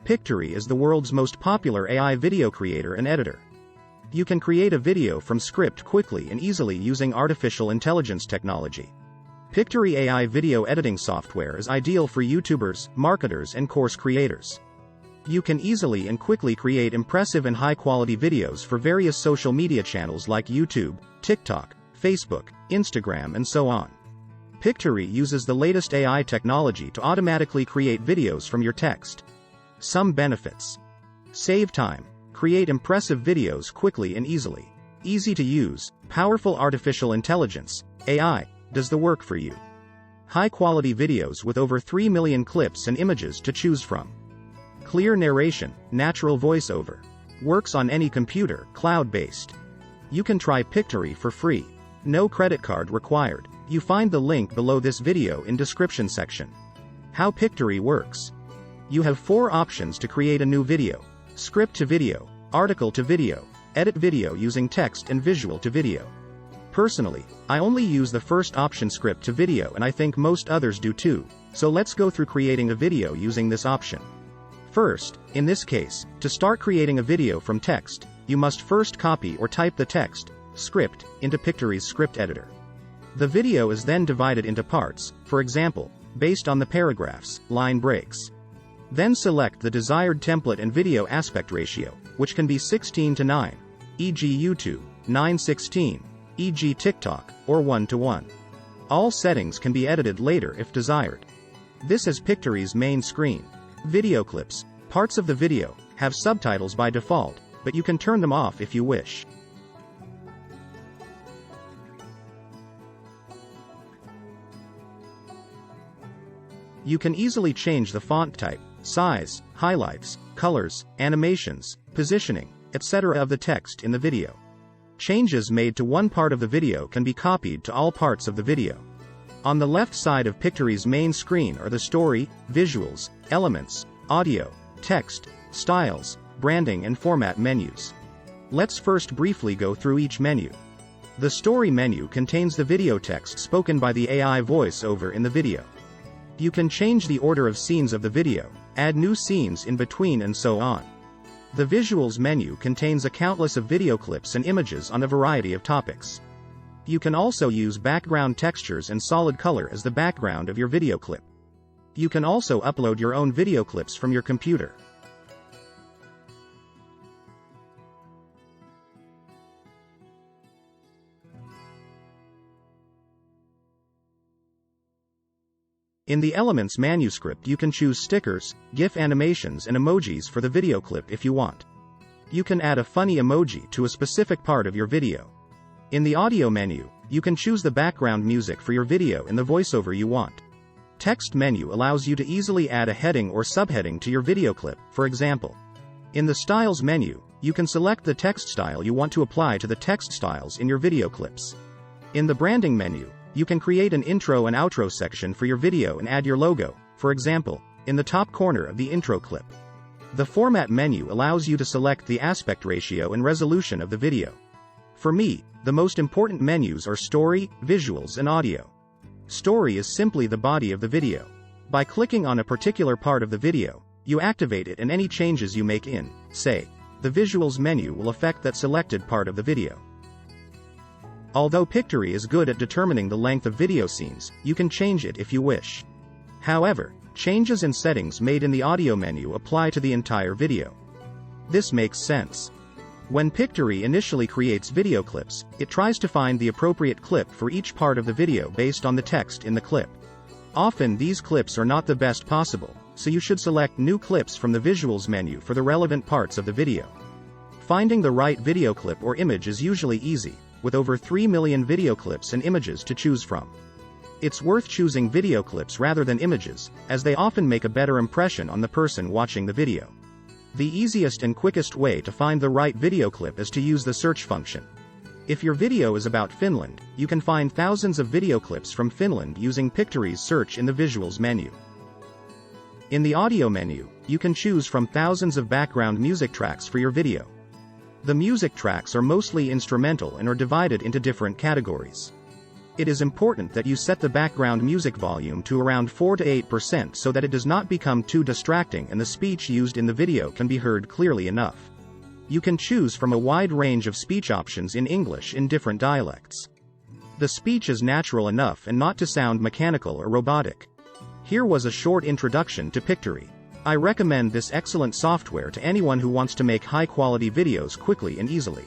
Pictory is the world's most popular AI video creator and editor. You can create a video from script quickly and easily using artificial intelligence technology. Pictory AI video editing software is ideal for YouTubers, marketers, and course creators. You can easily and quickly create impressive and high-quality videos for various social media channels like YouTube, TikTok, Facebook, Instagram, and so on. Pictory uses the latest AI technology to automatically create videos from your text. Some benefits: save time. Create impressive videos quickly and easily. Easy to use, powerful artificial intelligence, AI, does the work for you. High-quality videos with over 3 million clips and images to choose from. Clear narration, natural voiceover. Works on any computer, cloud-based. You can try Pictory for free. No credit card required. You find the link below this video in description section. How Pictory works. You have 4 options to create a new video: script to video, article to video, edit video using text, and visual to video. Personally, I only use the first option, script to video, and I think most others do too, so let's go through creating a video using this option. First, in this case, to start creating a video from text, you must first copy or type the text, script, into Pictory's script editor. The video is then divided into parts, for example, based on the paragraphs, line breaks. Then select the desired template and video aspect ratio, which can be 16:9, e.g. YouTube, 9:16, e.g. TikTok, or 1:1. All settings can be edited later if desired. This is Pictory's main screen. Video clips. Parts of the video have subtitles by default, but you can turn them off if you wish. You can easily change the font type, size, highlights, colors, animations, positioning, etc. of the text in the video. Changes made to one part of the video can be copied to all parts of the video. On the left side of Pictory's main screen are the story, visuals, elements, audio, text, styles, branding, and format menus. Let's first briefly go through each menu. The story menu contains the video text spoken by the AI voice-over in the video. You can change the order of scenes of the video, add new scenes in between, and so on. The visuals menu contains a countless of video clips and images on a variety of topics. You can also use background textures and solid color as the background of your video clip. You can also upload your own video clips from your computer. In the Elements manuscript, you can choose stickers, GIF animations, and emojis for the video clip if you want. You can add a funny emoji to a specific part of your video. In the Audio menu, you can choose the background music for your video and the voiceover you want. Text menu allows you to easily add a heading or subheading to your video clip, for example. In the Styles menu, you can select the text style you want to apply to the text styles in your video clips. In the Branding menu, you can create an intro and outro section for your video and add your logo, for example, in the top corner of the intro clip. The Format menu allows you to select the aspect ratio and resolution of the video. For me, the most important menus are Story, Visuals, and Audio. Story is simply the body of the video. By clicking on a particular part of the video, you activate it, and any changes you make in, say, the Visuals menu will affect that selected part of the video. Although Pictory is good at determining the length of video scenes, you can change it if you wish. However, changes in settings made in the Audio menu apply to the entire video. This makes sense. When Pictory initially creates video clips, it tries to find the appropriate clip for each part of the video based on the text in the clip. Often these clips are not the best possible, so you should select new clips from the Visuals menu for the relevant parts of the video. Finding the right video clip or image is usually easy, with over 3 million video clips and images to choose from. It's worth choosing video clips rather than images, as they often make a better impression on the person watching the video. The easiest and quickest way to find the right video clip is to use the search function. If your video is about Finland, you can find thousands of video clips from Finland using Pictory's search in the Visuals menu. In the Audio menu, you can choose from thousands of background music tracks for your video. The music tracks are mostly instrumental and are divided into different categories. It is important that you set the background music volume to around 4 to 8% so that it does not become too distracting and the speech used in the video can be heard clearly enough. You can choose from a wide range of speech options in English in different dialects. The speech is natural enough and not to sound mechanical or robotic. Here was a short introduction to Pictory. I recommend this excellent software to anyone who wants to make high-quality videos quickly and easily.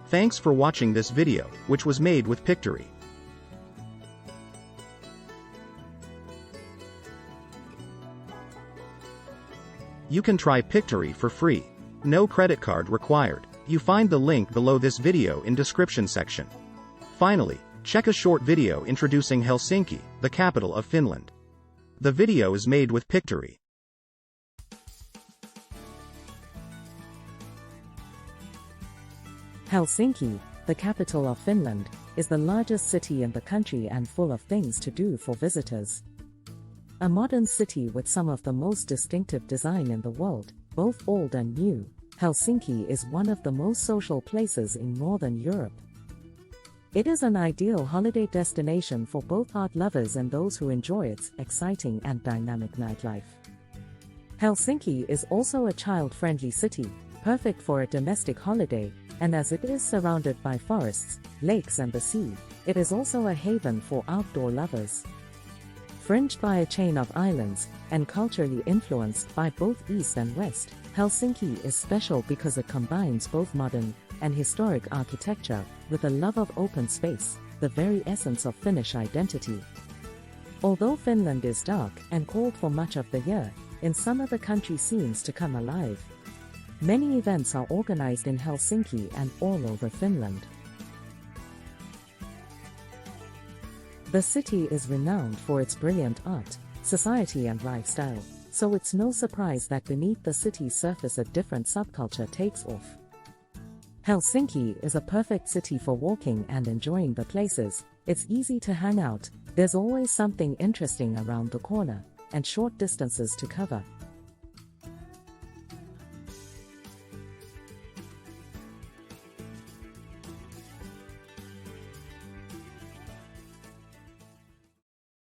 Thanks for watching this video, which was made with Pictory. You can try Pictory for free. No credit card required. You find the link below this video in description section. Finally, check a short video introducing Helsinki, the capital of Finland. The video is made with Pictory. Helsinki, the capital of Finland, is the largest city in the country and full of things to do for visitors. A modern city with some of the most distinctive design in the world, both old and new, Helsinki is one of the most social places in Northern Europe. It is an ideal holiday destination for both art lovers and those who enjoy its exciting and dynamic nightlife. Helsinki is also a child-friendly city, perfect for a domestic holiday, and as it is surrounded by forests, lakes and the sea, it is also a haven for outdoor lovers. Fringed by a chain of islands, and culturally influenced by both East and West, Helsinki is special because it combines both modern and historic architecture with a love of open space, the very essence of Finnish identity. Although Finland is dark and cold for much of the year, in summer the country seems to come alive. Many events are organized in Helsinki and all over Finland. The city is renowned for its brilliant art, society and lifestyle, so it's no surprise that beneath the city's surface a different subculture takes off. Helsinki is a perfect city for walking and enjoying the places. It's easy to hang out, there's always something interesting around the corner, and short distances to cover.